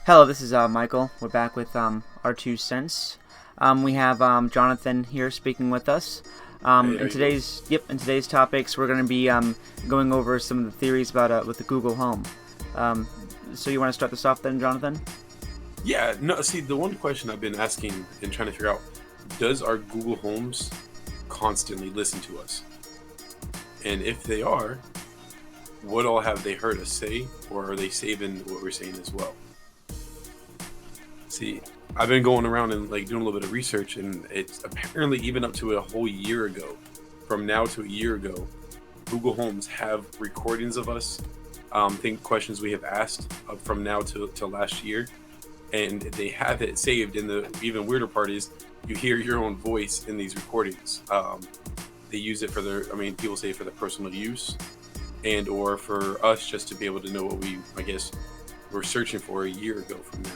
Hello, this is Michael. We're back with our 2 cents. We have Jonathan here speaking with us. Hey, how In you doing? today's topics, we're going to be going over some of the theories about with the Google Home. Um, so you want to start this off then, Jonathan? Yeah, no, see, the one question I've been asking and trying to figure out, does our Google Homes constantly listen to us? And if they are, what all have they heard us say, or are they saving what we're saying as well? See, I've been going around and like doing a little bit of research, and it's apparently even up to a whole year ago, from now to a year ago, Google Homes have recordings of us, think questions we have asked from now to last year, and they have it saved. And the even weirder part is you hear your own voice in these recordings. They use it for their, I mean, people say for their personal use, and or for us just to be able to know what we, I guess, were searching for a year ago from now.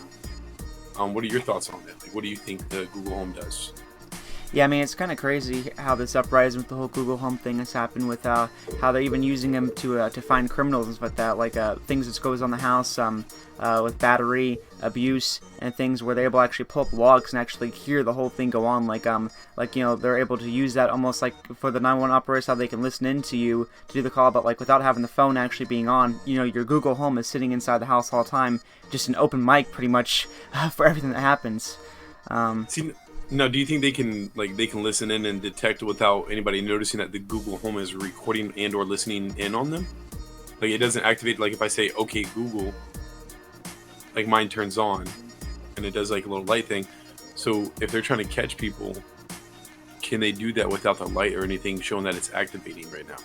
What are your thoughts on it? Like, what do you think the Google Home does? Yeah, I mean, it's kind of crazy how this uprising with the whole Google Home thing has happened with how they're even using them to find criminals and stuff like that, like things that goes on the house with battery abuse and things where they're able to actually pull up logs and actually hear the whole thing go on, like they're able to use that almost like for the 911 operators, how they can listen in to you to do the call, but like without having the phone actually being on. Your Google Home is sitting inside the house all the time, just an open mic pretty much for everything that happens. See, now, do you think they can listen in and detect without anybody noticing that the Google Home is recording and or listening in on them? Like, it doesn't activate. Like, if I say "Okay, Google," like mine turns on, and it does like a little light thing. So, if they're trying to catch people, can they do that without the light or anything showing that it's activating right now?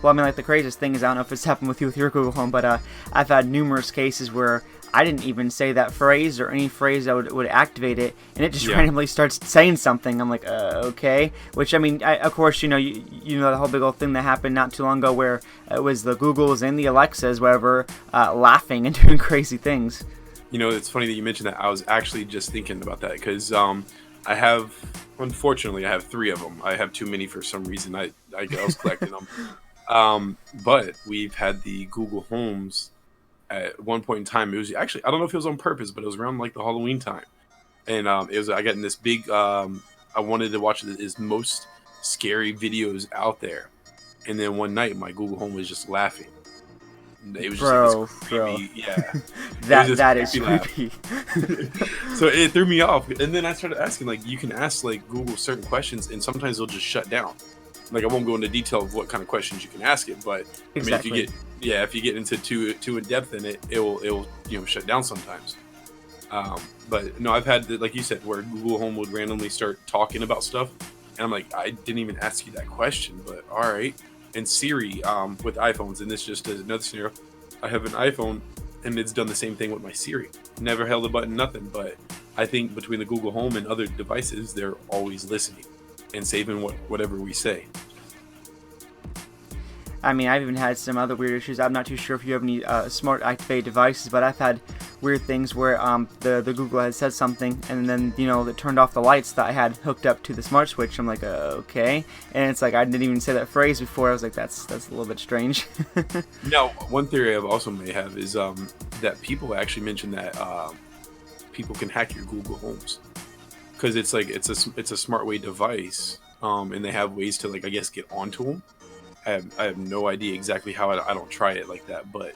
Well, I mean, like the craziest thing is, I don't know if it's happened with you with your Google Home, but I've had numerous cases where I didn't even say that phrase or any phrase that would activate it, and it just Yeah. randomly starts saying something. I'm like, okay. Which, I mean, of course, you know the whole big old thing that happened not too long ago where it was the Googles and the Alexas, whatever, laughing and doing crazy things. It's funny that you mentioned that. I was actually just thinking about that because unfortunately, I have three of them. I have too many for some reason. I was collecting them. But we've had the Google Homes at one point in time. It was actually, I don't know if it was on purpose, but it was around like the Halloween time. And I got in this big, I wanted to watch his most scary videos out there. And then one night, my Google Home was just laughing. It was just like Bro, this bro. creepy, yeah. It was That this is laugh. creepy. So it threw me off. And then I started asking, like, you can ask like Google certain questions, and sometimes they'll just shut down. Like, I won't go into detail of what kind of questions you can ask it, but I mean, Exactly. if you get into too in depth in it, it'll shut down sometimes. But no, I've had like you said, where Google Home would randomly start talking about stuff, and I'm like, I didn't even ask you that question, but all right. And Siri, with iPhones, and this just is another scenario. I have an iPhone, and it's done the same thing with my Siri. Never held a button, nothing. But I think between the Google Home and other devices, they're always listening and saving whatever we say. I mean, I've even had some other weird issues. I'm not too sure if you have any smart activated devices, but I've had weird things where the Google had said something, and then it turned off the lights that I had hooked up to the smart switch. I'm like, okay, and it's like I didn't even say that phrase before. I was like, that's a little bit strange. Now, one theory I also may have is that people actually mention that people can hack your Google Homes because it's like it's a smart way device, and they have ways to, like, I guess, get onto them. I have no idea exactly how. I don't try it like that, but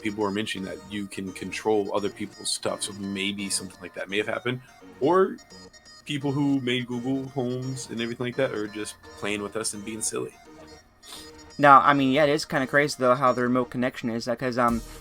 people were mentioning that you can control other people's stuff. So maybe something like that may have happened, or people who made Google Homes and everything like that are just playing with us and being silly. Now, I mean, yeah, it is kind of crazy though how the remote connection is, because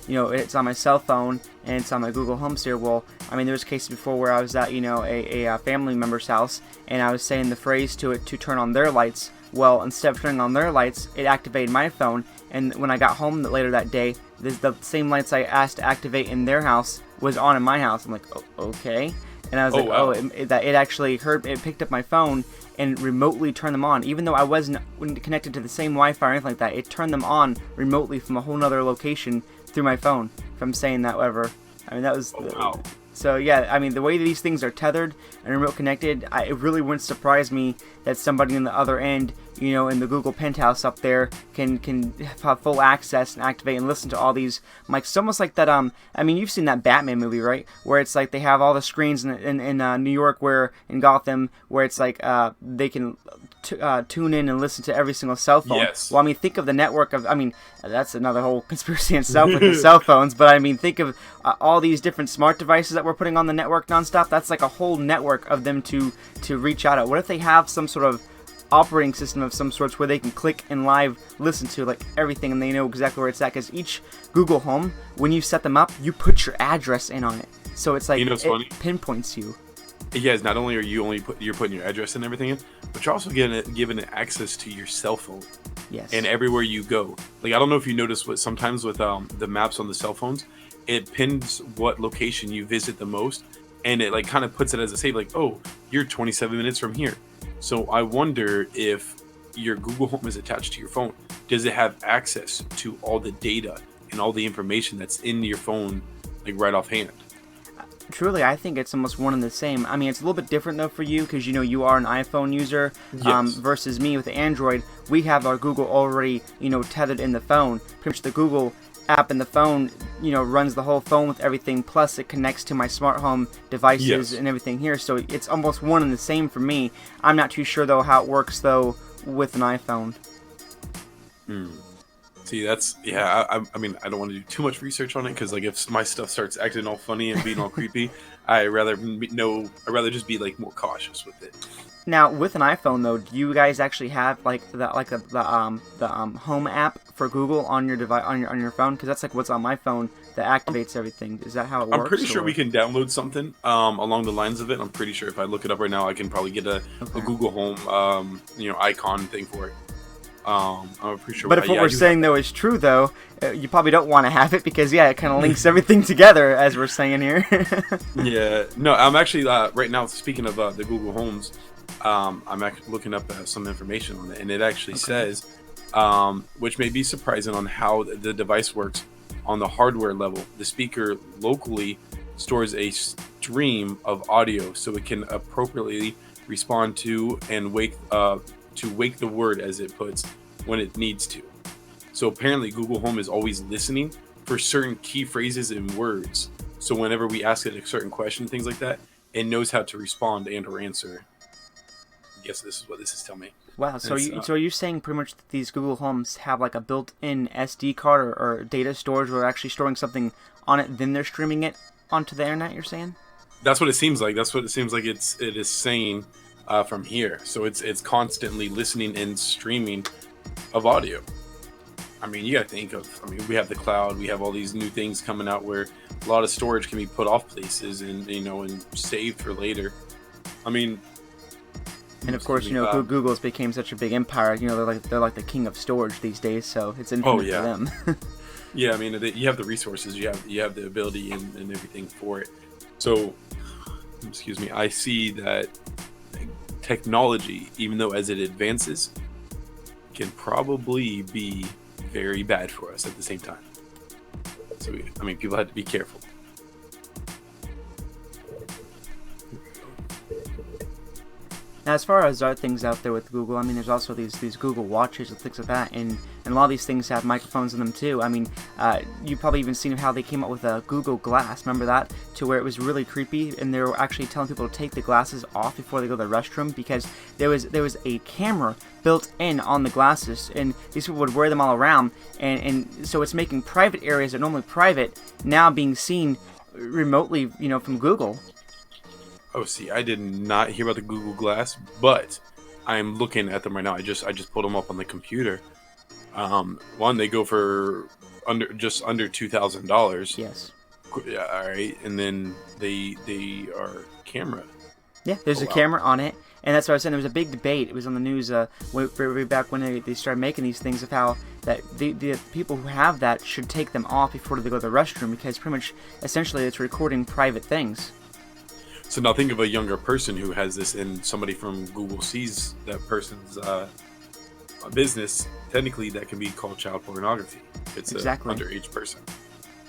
it's on my cell phone and it's on my Google Home here. Well, I mean, there was cases before where I was at a family member's house, and I was saying the phrase to it to turn on their lights. Well, instead of turning on their lights, it activated my phone, and when I got home later that day, the same lights I asked to activate in their house was on in my house. I'm like, okay, and I was Oh like, oh, wow! it actually picked up my phone and remotely turn them on, even though I wasn't connected to the same Wi-Fi or anything like that. It turned them on remotely from a whole nother location through my phone from saying that whatever. I mean, that was Oh wow! so yeah. I mean, the way these things are tethered and remote connected, it really wouldn't surprise me that somebody on the other end in the Google Penthouse up there can have full access and activate and listen to all these mics. It's almost like that. I mean, you've seen that Batman movie, right? Where it's like they have all the screens in New York, in Gotham, where it's like they can tune in and listen to every single cell phone. Yes. Well, I mean, think of the network of. I mean, that's another whole conspiracy in itself with the cell phones. But I mean, think of all these different smart devices that we're putting on the network nonstop. That's like a whole network of them to reach out at. What if they have some sort of operating system of some sorts where they can click and live listen to like everything, and they know exactly where it's at? Because each Google Home, when you set them up, you put your address in on it, so it's like funny? Pinpoints you. Yes, not only are you you're putting your address and everything in, but you're also given it access to your cell phone. Yes. And everywhere you go. Like, I don't know if you notice what sometimes with the maps on the cell phones, it pins what location you visit the most, and it like kind of puts it as a save, like, oh, you're 27 minutes from here. So I wonder if your Google Home is attached to your phone. Does it have access to all the data and all the information that's in your phone, like right offhand? Truly, I think it's almost one and the same. I mean, it's a little bit different though for you because you are an iPhone user versus me with Android. We have our Google already tethered in the phone. Pretty much the Google app in the phone runs the whole phone with everything. Plus, it connects to my smart home devices and everything here. So it's almost one and the same for me. I'm not too sure though how it works though with an iPhone. See, that's I mean, I don't want to do too much research on it because like if my stuff starts acting all funny and being all creepy, I'd rather just be like more cautious with it. Now, with an iPhone though, do you guys actually have like the Home app for Google on your device on your phone? Because that's like what's on my phone that activates everything. Is that how it works? I'm pretty sure we can download something along the lines of it. I'm pretty sure if I look it up right now, I can probably get a Google Home icon thing for it. I'm pretty sure. But if what we're saying though is true though, you probably don't want to have it because it kind of links everything together as we're saying here. Yeah, no, I'm actually right now speaking of the Google Homes. I'm actually looking up some information on it, and it actually says, which may be surprising on how the device works on the hardware level. The speaker locally stores a stream of audio so it can appropriately respond to and wake the word, as it puts, when it needs to. So apparently Google Home is always listening for certain key phrases and words. So whenever we ask it a certain question, things like that, it knows how to respond and or answer. I guess this is what this is telling me. Wow, so are you saying pretty much that these Google Homes have like a built-in SD card or data storage where they're actually storing something on it, then they're streaming it onto the internet, you're saying? That's what it seems like. That's what it seems like it is saying from here. So it's constantly listening and streaming of audio. I mean, you got to think of, we have the cloud, we have all these new things coming out where a lot of storage can be put off places and, and saved for later. I mean, and of course, Google's became such a big empire. They're like the king of storage these days, so it's infinite for them. Yeah, I mean, you have the resources, you have the ability and everything for it. So, excuse me, I see that technology, even though as it advances, can probably be very bad for us at the same time. So, people have to be careful. Now, as far as other things out there with Google, there's also these Google Watches and things like that, and a lot of these things have microphones in them too. You've probably even seen how they came up with a Google Glass. Remember that? To where it was really creepy, and they were actually telling people to take the glasses off before they go to the restroom because there was a camera built in on the glasses, and these people would wear them all around, and so it's making private areas that are normally private now being seen remotely, from Google. Oh, see, I did not hear about the Google Glass, but I'm looking at them right now. I just pulled them up on the computer. One, they go for under $2,000. Yes. Yeah, all right, and then they are camera. Yeah, there's a camera on it, and that's what I was saying. There was a big debate. It was on the news way back when they started making these things of how that the people who have that should take them off before they go to the restroom because pretty much essentially it's recording private things. So now think of a younger person who has this, and somebody from Google sees that person's business. Technically, that can be called child pornography. It's exactly. An underage person.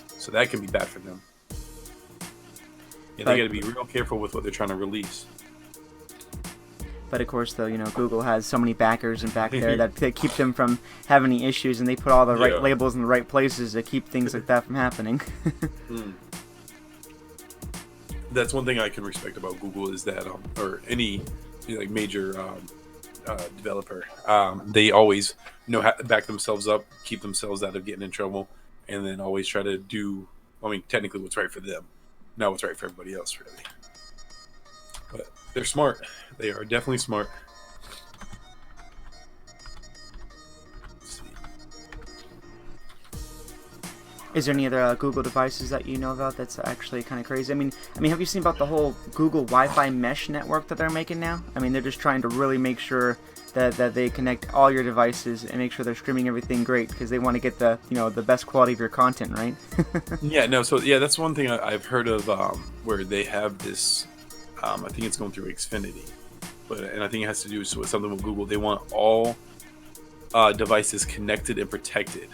So that can be bad for them. Yeah, they got to be real careful with what they're trying to release. But of course, though, Google has so many backers and back there that keep them from having any issues, and they put all the right labels in the right places to keep things like that from happening. That's one thing I can respect about Google is that, or any like major developer, they always know how to back themselves up, keep themselves out of getting in trouble, and then always try to do, technically what's right for them, not what's right for everybody else, really. But they're smart. They are definitely smart. Let's see. Is there any other Google devices that you know about that's actually kind of crazy? I mean, have you seen about the whole Google Wi-Fi mesh network that they're making now? I mean, they're just trying to really make sure that they connect all your devices and make sure they're streaming everything great, because they want to get the the best quality of your content, right? That's one thing I've heard of, where they have this. I think it's going through Xfinity, and I think it has to do with something with Google. They want all devices connected and protected.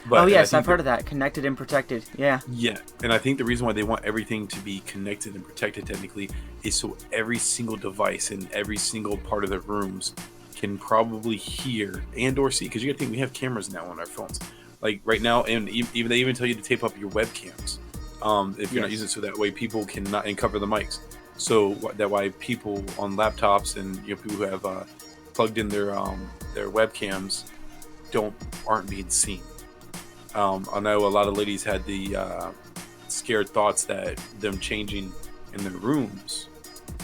But yes, I've heard of that. Connected and protected. Yeah. Yeah, and I think the reason why they want everything to be connected and protected technically is so every single device in every single part of the rooms can probably hear and or see. Because you got to think, we have cameras now on our phones, like right now, and even they even tell you to tape up your webcams if you're not using it, so that way people cannot and cover the mics. So that why people on laptops and people who have plugged in their webcams aren't being seen. I know a lot of ladies had the scared thoughts that them changing in their rooms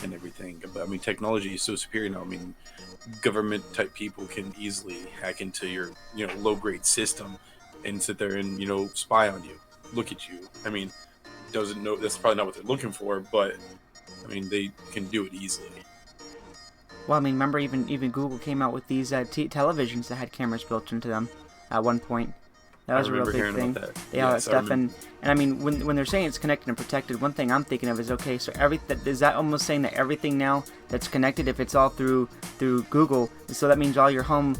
and everything. But technology is so superior now. Government type people can easily hack into your low grade system and sit there and spy on you, look at you. Doesn't know that's probably not what they're looking for, but they can do it easily. Well, remember even Google came out with these televisions that had cameras built into them at one point. That was a real big thing. Yeah, that stuff. And when they're saying it's connected and protected, one thing I'm thinking of is, okay, so is that almost saying that everything now that's connected, if it's all through Google, so that means all your home,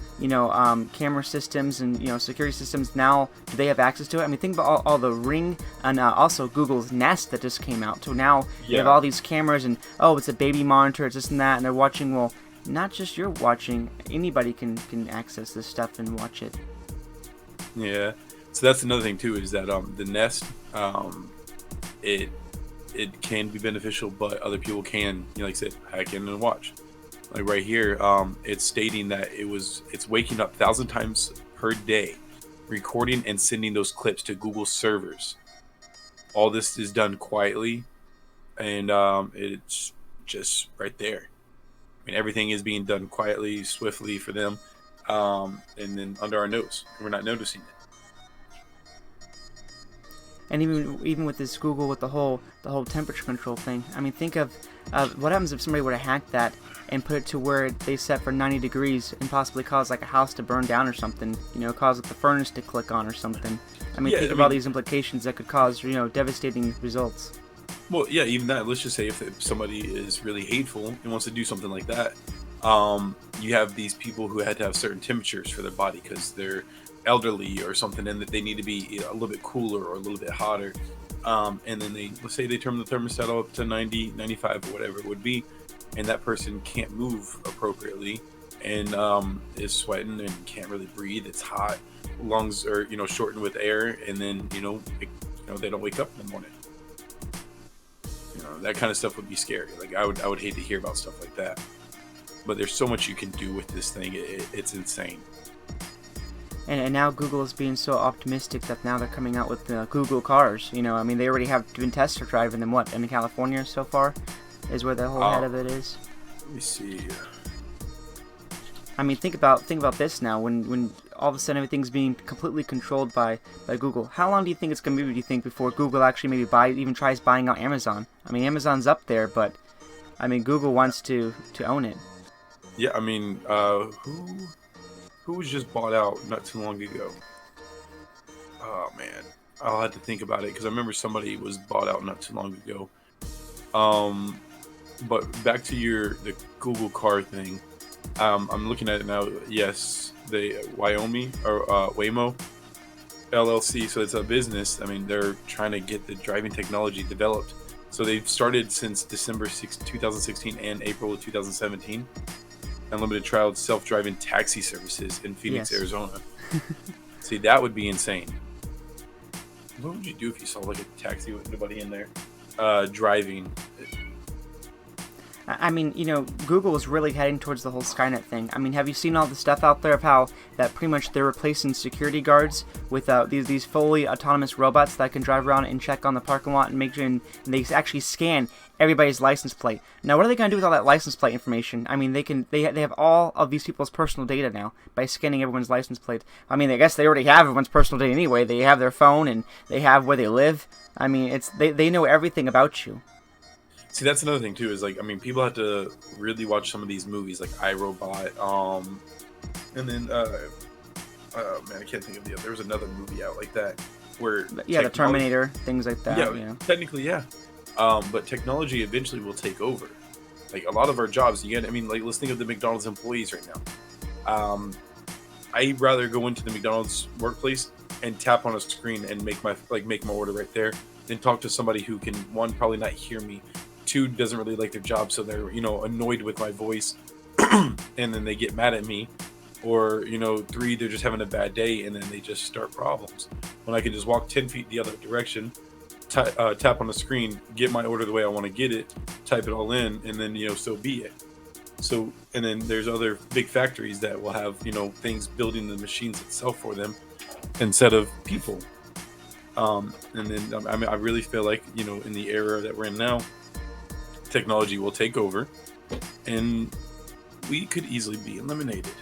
camera systems and security systems now, do they have access to it? Think about all the Ring and also Google's Nest that just came out. So now you have all these cameras and it's a baby monitor, it's this and that, and they're watching. Well, not just you're watching, anybody can access this stuff and watch it. Yeah, so that's another thing too, is that the Nest, it can be beneficial, but other people can, like I said, hack in and watch. Like right here, it's stating that it's waking up 1,000 times per day, recording and sending those clips to Google servers. All this is done quietly, and it's just right there. Everything is being done quietly, swiftly for them. And then under our nose, we're not noticing it. And even with this Google, with the whole temperature control thing, think of what happens if somebody were to hack that and put it to where they set for 90 degrees and possibly cause like a house to burn down or something, cause like the furnace to click on or something. Think of all these implications that could cause devastating results. Well, yeah, even that. Let's just say if somebody is really hateful and wants to do something like that. You have these people who had to have certain temperatures for their body because they're elderly or something, and that they need to be a little bit cooler or a little bit hotter. And then let's say they turn the thermostat up to 90, 95, or whatever it would be, and that person can't move appropriately and is sweating and can't really breathe. It's hot, lungs are shortened with air, and then they don't wake up in the morning. That kind of stuff would be scary. Like I would hate to hear about stuff like that. But there's so much you can do with this thing. It's insane. And now Google is being so optimistic that now they're coming out with Google cars. They already have been test driving them. What, in California so far, is where the whole head of it is. Let me see. Think about this now. When all of a sudden everything's being completely controlled by Google. How long do you think it's going to be? Do you think before Google actually maybe tries buying out Amazon? Amazon's up there, but Google wants to own it. Yeah, who was just bought out not too long ago? Oh man, I'll have to think about it because I remember somebody was bought out not too long ago. But back to the Google car thing. I'm looking at it now. Yes, the Wyoming or Waymo LLC. So it's a business. They're trying to get the driving technology developed So they've started since December 6, 2016 and April of 2017. Unlimited trial self-driving taxi services in Phoenix, Yes. Arizona. See, that would be insane. What would you do if you saw like a taxi with nobody in there driving? I mean, Google is really heading towards the whole Skynet thing. I mean, have you seen all the stuff out there of how that pretty much they're replacing security guards with these fully autonomous robots that can drive around and check on the parking lot and make sure and they actually scan everybody's license plate. Now, what are they going to do with all that license plate information? I mean, they have all of these people's personal data now by scanning everyone's license plate. I mean, I guess they already have everyone's personal data anyway. They have their phone and they have where they live. I mean, they know everything about you. See, that's another thing too. Is like, I mean, people have to really watch some of these movies, like iRobot, and then man, I can't think of the other. There was another movie out like that where the Terminator, things like that. Yeah, technically, yeah. But technology eventually will take over. Like a lot of our jobs, I mean, like let's think of the McDonald's employees right now. I'd rather go into the McDonald's workplace and tap on a screen and make my order right there than talk to somebody who can, one, probably not hear me, two, doesn't really like their job, so they're annoyed with my voice, and then they get mad at me, or three, they're just having a bad day and then they just start problems. When I can just walk 10 feet the other direction, tap on the screen, get my order the way I want to get it, type it all in, and then so be it. So, and then there's other big factories that will have things building the machines itself for them instead of people. And then I mean, I really feel like in the era that we're in now, technology will take over, and we could easily be eliminated.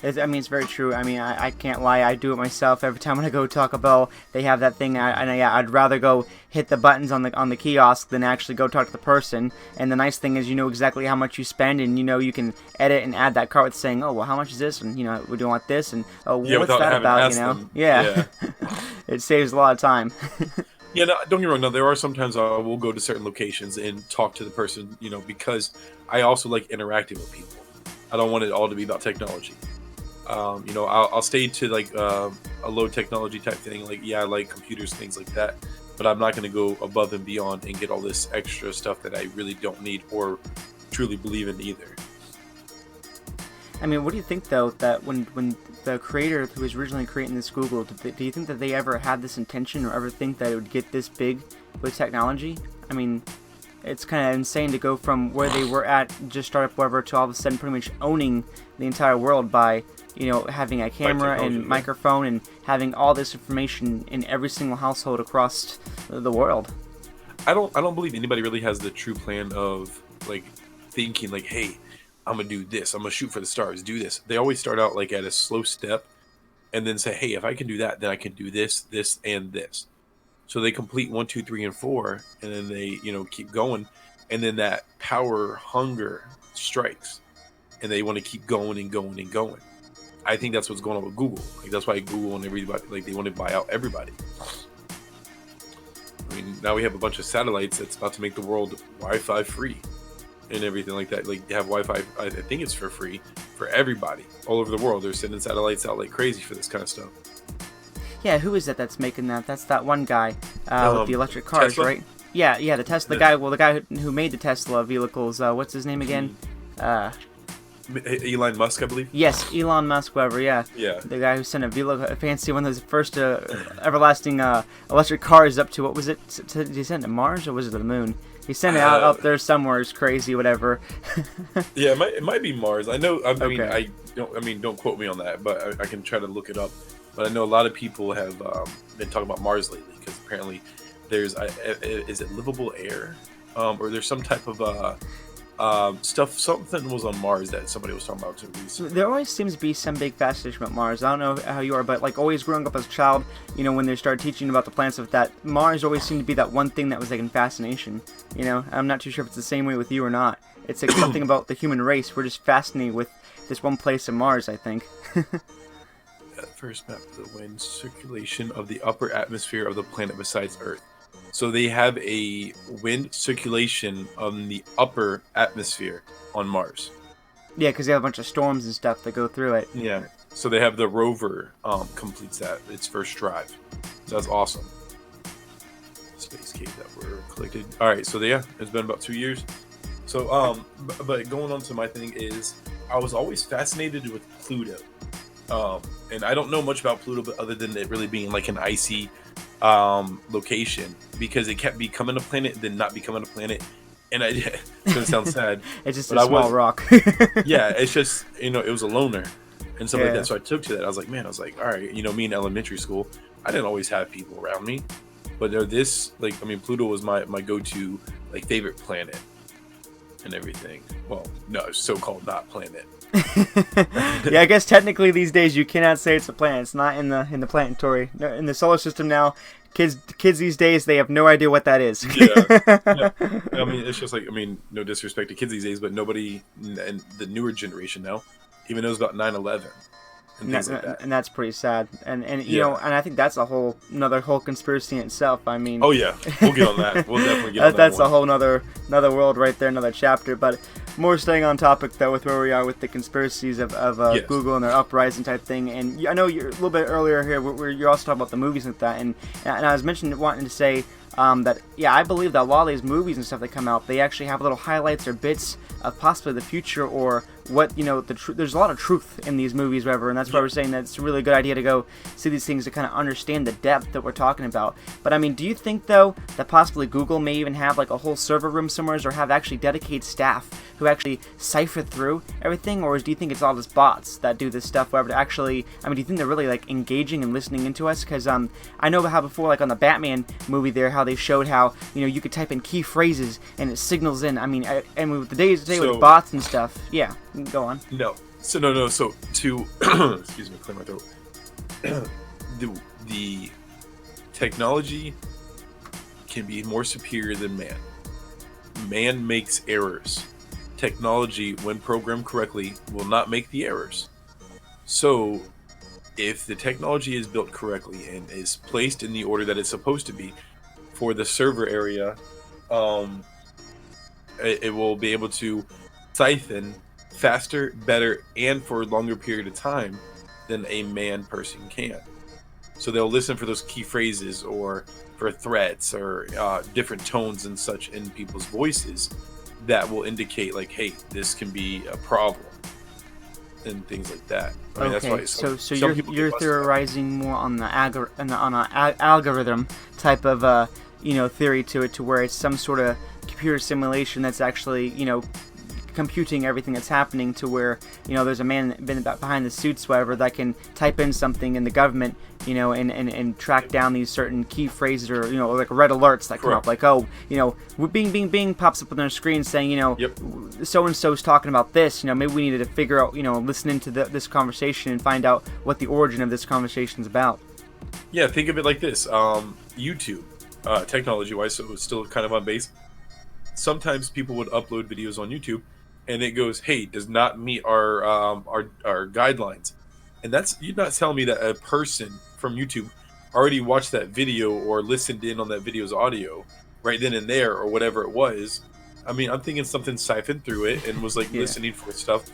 I mean, it's very true. I mean, I can't lie. I do it myself. Every time when I go to Taco Bell, they have that thing. I'd rather go hit the buttons on the kiosk than actually go talk to the person. And the nice thing is, you know exactly how much you spend, and you can edit and add that cart with saying, oh, well, how much is this? And we do want this, and oh, yeah, what's that about? Yeah. It saves a lot of time. Yeah, no, don't get me wrong. No, there are sometimes we'll go to certain locations and talk to the person, because I also like interacting with people. I don't want it all to be about technology. I'll stay to like a low technology type thing. Like, yeah, I like computers, things like that. But I'm not going to go above and beyond and get all this extra stuff that I really don't need or truly believe in either. I mean, what do you think, though, that when the creator who was originally creating this Google, do you think that they ever had this intention or ever think that it would get this big with technology? I mean, it's kind of insane to go from where they were at, just startup, whatever, to all of a sudden pretty much owning the entire world by, having a camera and microphone and having all this information in every single household across the world. I don't believe anybody really has the true plan of like thinking like, hey, I'm gonna do this, I'm gonna shoot for the stars, do this. They always start out like at a slow step and then say, hey, if I can do that, then I can do this, this, and this. So they complete 1, 2, 3, and 4, and then they keep going, and then that power hunger strikes, and they want to keep going and going and going. I think that's what's going on with Google. Like, that's why Google and everybody, like, they want to buy out everybody. I mean, now we have a bunch of satellites that's about to make the world Wi-Fi free and everything like that. Like, they have Wi-Fi, I think it's for free for everybody all over the world. They're sending satellites out like crazy for this kind of stuff. Yeah, who is that that's making that? That's that one guy with the electric cars, Tesla? right? Yeah, the Tesla guy. Well, the guy who made the Tesla vehicles. What's his name again? Elon Musk, I believe. Yes, Elon Musk, whoever. Yeah. Yeah. The guy who sent a fancy one of those first everlasting electric cars up to, what was it? Did he send it to Mars or was it to the moon? He sent it out up there somewhere. It's crazy, whatever. Yeah, it might be Mars. I know. I mean, Okay. don't quote me on that, but I can try to look it up. But I know a lot of people have been talking about Mars lately because apparently there's is it livable air, or there's some type of stuff. Something was on Mars that somebody was talking about too recently. There always seems to be some big fascination about Mars. I don't know how you are, but like always growing up as a child, when they started teaching about the planets of that, Mars always seemed to be that one thing that was like in fascination. I'm not too sure if it's the same way with you or not. It's like something about the human race. We're just fascinated with this one place in Mars, I think. First map of the wind circulation of the upper atmosphere of the planet besides Earth. So they have a wind circulation on the upper atmosphere on Mars. Yeah, because they have a bunch of storms and stuff that go through it. Yeah. So they have the rover completes that its first drive. So that's awesome. space cave that were collected. All right, so yeah, it's been about 2 years. So but going on to my thing is, I was always fascinated with Pluto. And I don't know much about Pluto, but other than it really being like an icy location, because it kept becoming a planet, then not becoming a planet. And it's gonna sound sad. It's just a small rock. Yeah, it's just, it was a loner and stuff like that. So I took to that. I was like, all right, me in elementary school, I didn't always have people around me, but Pluto was my go-to like favorite planet and everything. Well, no, so-called not planet. Yeah, I guess technically these days you cannot say it's a planet. It's not in the planetary, in the solar system now. Kids these days, they have no idea what that is. Yeah. I mean, it's just like, no disrespect to kids these days, but nobody in the newer generation now even knows about 9/11 and things like that. And that's pretty sad. And and I think that's another whole conspiracy in itself. I mean, oh yeah, we'll get on that. We'll definitely get on that. That's a whole another world right there, another chapter. But more staying on topic though, with where we are with the conspiracies of yes. Google and their uprising type thing. And I know you're a little bit earlier here where you're also talking about the movies and that. And I was wanting to say that I believe that a lot of these movies and stuff that come out, they actually have little highlights or bits of possibly the future or what there's a lot of truth in these movies, whatever, and that's why we're saying that it's a really good idea to go see these things to kind of understand the depth that we're talking about. But I mean, do you think though that possibly Google may even have like a whole server room somewhere, or have actually dedicated staff who actually cipher through everything, or do you think it's all just bots that do this stuff? Whatever, to actually, do you think they're really like engaging and listening into us? Because I know how before, like on the Batman movie there, how they showed how you could type in key phrases and it signals in. And with the days today with bots and stuff, yeah. Go on. No. So to excuse me, clear my throat. the technology can be more superior than man. Man makes errors. Technology, when programmed correctly, will not make the errors. So, if the technology is built correctly and is placed in the order that it's supposed to be for the server area, it will be able to siphon faster, better, and for a longer period of time than a man person can. So they'll listen for those key phrases or for threats or different tones and such in people's voices that will indicate like, hey, this can be a problem and things like that. That's why so you're theorizing more on the algorithm type of theory to it, to where it's some sort of computer simulation that's actually computing everything that's happening, to where there's a man behind the suits, whatever, that can type in something in the government, and track down these certain key phrases, or like red alerts that come up, like bing pops up on their screen saying so and so's talking about this, maybe we needed to figure out, listen into this conversation and find out what the origin of this conversation is about. Yeah, think of it like this: YouTube, technology wise, so it's still kind of on base. Sometimes people would upload videos on YouTube and it goes, hey, does not meet our guidelines. And you're not telling me that a person from YouTube already watched that video or listened in on that video's audio right then and there, or whatever it was. I'm thinking something siphoned through it and was like listening for stuff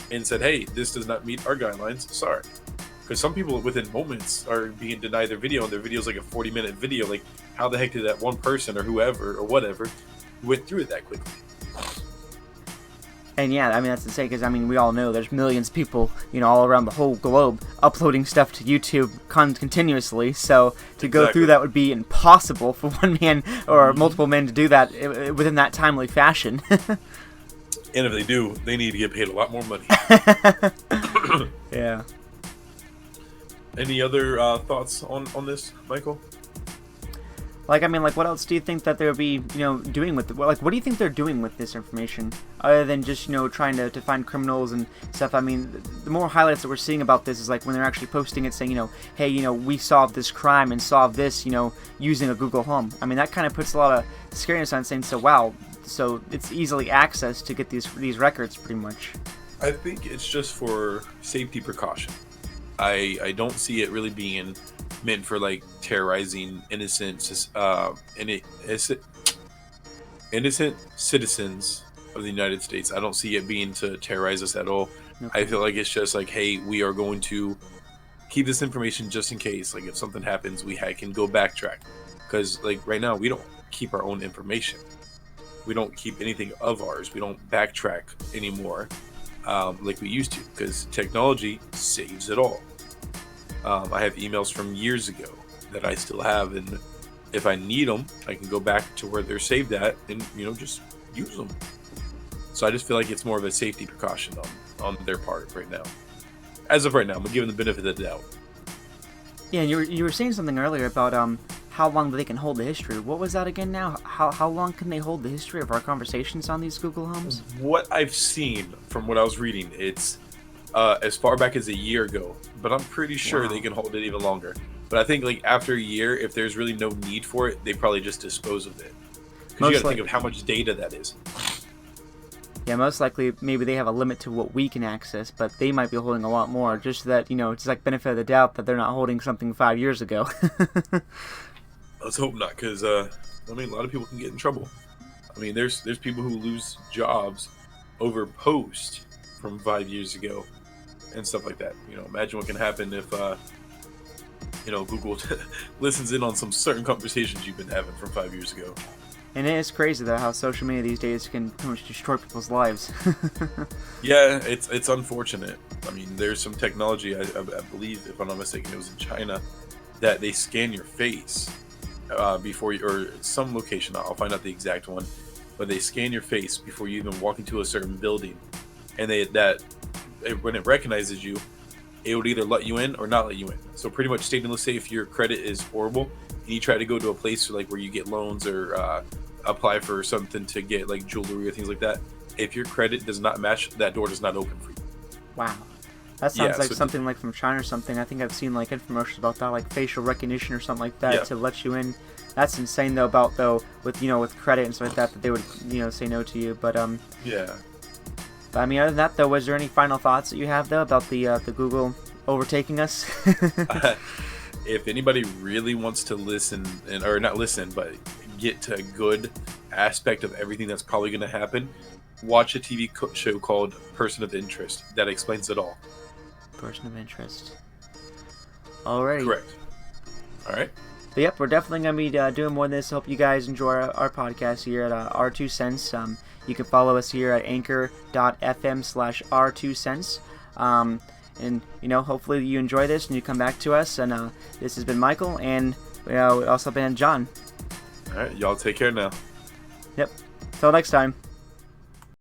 and said, hey, this does not meet our guidelines, sorry. Because some people within moments are being denied their video, and their video's like a 40-minute video. Like, how the heck did that one person or whoever or whatever went through it that quickly? And that's insane, because we all know there's millions of people, all around the whole globe uploading stuff to YouTube continuously. So to go through that would be impossible for one man or multiple men to do that within that timely fashion. And if they do, they need to get paid a lot more money. Yeah. Any other thoughts on this, Michael? What else do you think that they'll be, doing with it? What do you think they're doing with this information, other than just, trying to find criminals and stuff? The more highlights that we're seeing about this is like when they're actually posting it, saying, hey, we solved this crime and solved this, using a Google Home. That kind of puts a lot of scariness on, saying, so wow, so it's easily accessed to get these records, pretty much. I think it's just for safety precaution. I don't see it really being meant for like terrorizing innocent citizens of the United States. I don't see it being to terrorize us at all. Okay. I feel like it's just like, hey, we are going to keep this information just in case. Like if something happens, we can go backtrack. because like right now we don't keep our own information. We don't keep anything of ours. We don't backtrack anymore like we used to, because technology saves it all. I have emails from years ago that I still have, and if I need them, I can go back to where they're saved at and just use them. So I just feel like it's more of a safety precaution on their part right now. As of right now, I'm giving the benefit of the doubt. Yeah, you were saying something earlier about how long they can hold the history. What was that again now? How long can they hold the history of our conversations on these Google Homes? What I've seen from what I was reading, it's as far back as a year ago, but I'm pretty sure they can hold it even longer. But I think like after a year, if there's really no need for it, they probably just dispose of it. Because you got to think of how much data that is. Yeah, most likely maybe they have a limit to what we can access, but they might be holding a lot more. Just that, it's like benefit of the doubt that they're not holding something 5 years ago. Let's hope not, because a lot of people can get in trouble. I mean, there's people who lose jobs over posts from 5 years ago and stuff like that. Imagine what can happen if Google listens in on some certain conversations you've been having from 5 years ago. And it is crazy though how social media these days can pretty much destroy people's lives. Yeah, it's unfortunate. I mean, there's some technology, I believe, if I'm not mistaken, it was in China, that they scan your face before you, or some location, I'll find out the exact one, but they scan your face before you even walk into a certain building, and when it recognizes you, it would either let you in or not let you in. So pretty much stating, let's say if your credit is horrible and you try to go to a place like where you get loans or apply for something to get like jewelry or things like that, if your credit does not match, that door does not open for you. Wow. That sounds like something like from China or something. I think I've seen like infomercials about that, like facial recognition or something like that to let you in. That's insane though with credit and stuff like that they would say no to you. But yeah. But, I mean, other than that though, was there any final thoughts that you have though about the Google overtaking us? If anybody really wants to listen or not listen, but get to a good aspect of everything that's probably going to happen, watch a TV show called Person of Interest that explains it all. Person of Interest. Alrighty. Correct. All right. But yep, we're definitely going to be doing more of this. Hope you guys enjoy our podcast here at R2 Cents. You can follow us here at anchor.fm/R2 Cents. And hopefully you enjoy this and you come back to us. And this has been Michael, and we also been John. All right, y'all take care now. Yep. Till next time.